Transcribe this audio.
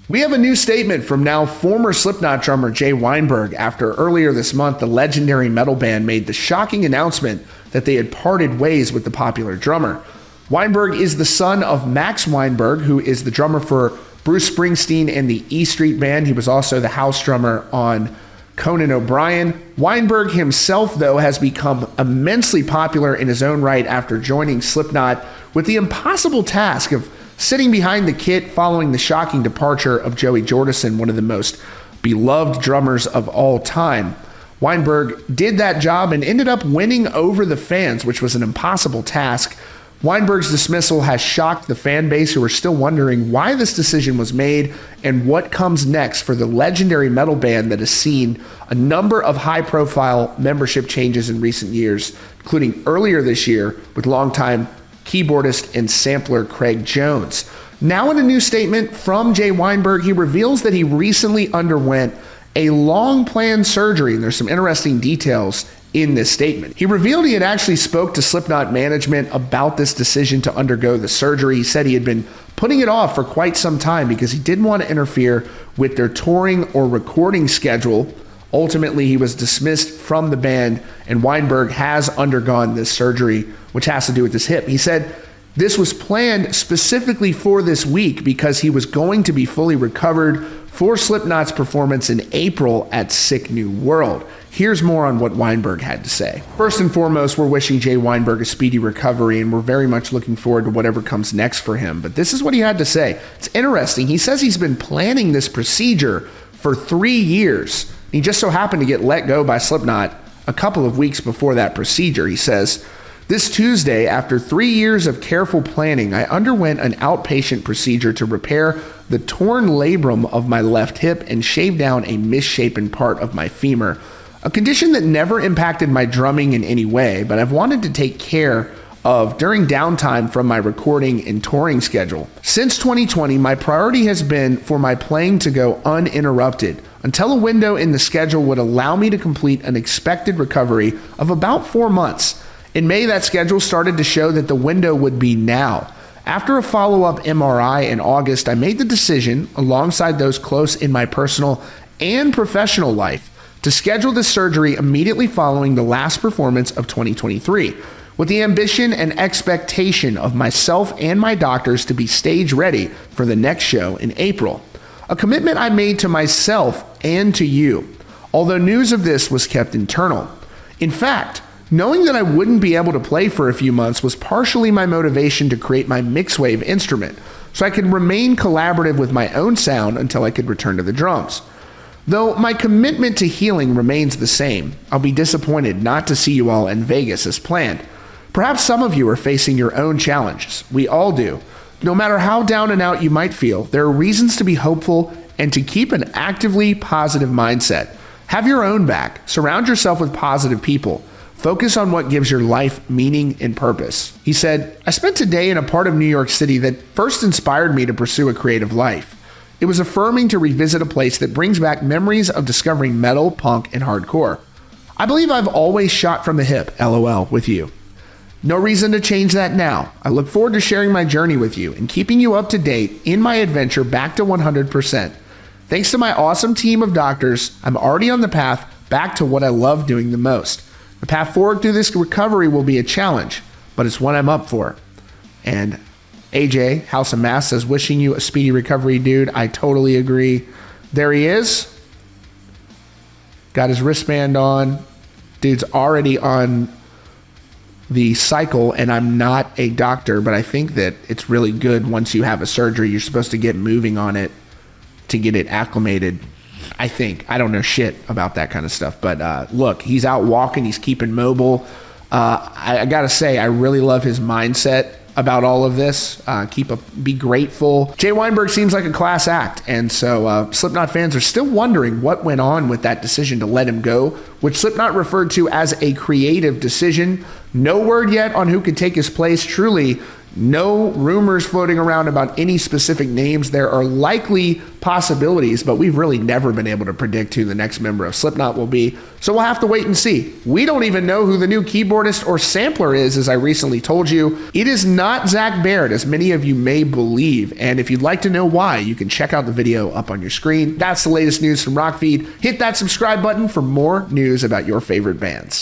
We have a new statement from now former Slipknot drummer Jay Weinberg after earlier this month the legendary metal band made the shocking announcement that they had parted ways with the popular drummer. Weinberg is the son of Max Weinberg, who is the drummer for Bruce Springsteen and the E Street Band. He was also the house drummer on Conan O'Brien. Weinberg himself, though, has become immensely popular in his own right after joining Slipknot with the impossible task of sitting behind the kit following the shocking departure of Joey Jordison, one of the most beloved drummers of all time. Weinberg did that job and ended up winning over the fans, which was an impossible task. Weinberg's dismissal has shocked the fan base, who are still wondering why this decision was made and what comes next for the legendary metal band that has seen a number of high-profile membership changes in recent years, including earlier this year with longtime keyboardist and sampler Craig Jones. Now in a new statement from Jay Weinberg, he reveals that he recently underwent a long-planned surgery, and there's some interesting details in this statement. He revealed he had actually spoke to Slipknot management about this decision to undergo the surgery. He said he had been putting it off for quite some time because he didn't want to interfere with their touring or recording schedule. Ultimately, he was dismissed from the band, and Weinberg has undergone this surgery, which has to do with his hip. He said this was planned specifically for this week because he was going to be fully recovered for Slipknot's performance in April at Sick New World. Here's more on what Weinberg had to say. First and foremost, we're wishing Jay Weinberg a speedy recovery, and we're very much looking forward to whatever comes next for him. But this is what he had to say. It's interesting. He says he's been planning this procedure for 3 years. He just so happened to get let go by Slipknot a couple of weeks before that procedure. He says, "This Tuesday, after 3 years of careful planning, I underwent an outpatient procedure to repair the torn labrum of my left hip and shave down a misshapen part of my femur. A condition that never impacted my drumming in any way, but I've wanted to take care of during downtime from my recording and touring schedule. Since 2020, my priority has been for my playing to go uninterrupted until a window in the schedule would allow me to complete an expected recovery of about 4 months. In May, that schedule started to show that the window would be now. After a follow-up MRI in August, I made the decision, alongside those close in my personal and professional life, to schedule the surgery immediately following the last performance of 2023, with the ambition and expectation of myself and my doctors to be stage ready for the next show in April. A commitment I made to myself and to you, although news of this was kept internal. In fact, knowing that I wouldn't be able to play for a few months was partially my motivation to create my mixed-wave instrument, so I could remain collaborative with my own sound until I could return to the drums. Though my commitment to healing remains the same, I'll be disappointed not to see you all in Vegas as planned. Perhaps some of you are facing your own challenges. We all do. No matter how down and out you might feel, there are reasons to be hopeful and to keep an actively positive mindset. Have your own back. Surround yourself with positive people. Focus on what gives your life meaning and purpose." He said, "I spent a day in a part of New York City that first inspired me to pursue a creative life. It was affirming to revisit a place that brings back memories of discovering metal, punk, and hardcore. I believe I've always shot from the hip, LOL, with you. No reason to change that now. I look forward to sharing my journey with you and keeping you up to date in my adventure back to 100%. Thanks to my awesome team of doctors, I'm already on the path back to what I love doing the most. The path forward through this recovery will be a challenge, but it's one I'm up for." And AJ, House of Mass, says, "Wishing you a speedy recovery, dude." I totally agree. There he is. Got his wristband on. Dude's already on the cycle, and I'm not a doctor, but I think that it's really good once you have a surgery. You're supposed to get moving on it to get it acclimated. I think. I don't know shit about that kind of stuff. But look, he's out walking. He's keeping mobile. I got to say, I really love his mindset about all of this. Be grateful. Jay Weinberg seems like a class act, and so Slipknot fans are still wondering what went on with that decision to let him go, which Slipknot referred to as a creative decision. No word yet on who could take his place. Truly, No rumors floating around about any specific names. There are likely possibilities, but we've really never been able to predict who the next member of Slipknot will be. So we'll have to wait and see. We don't even know who the new keyboardist or sampler is, as I recently told you. It is not Zach Baird, as many of you may believe. And if you'd like to know why, you can check out the video up on your screen. That's the latest news from Rockfeed. Hit that subscribe button for more news about your favorite bands.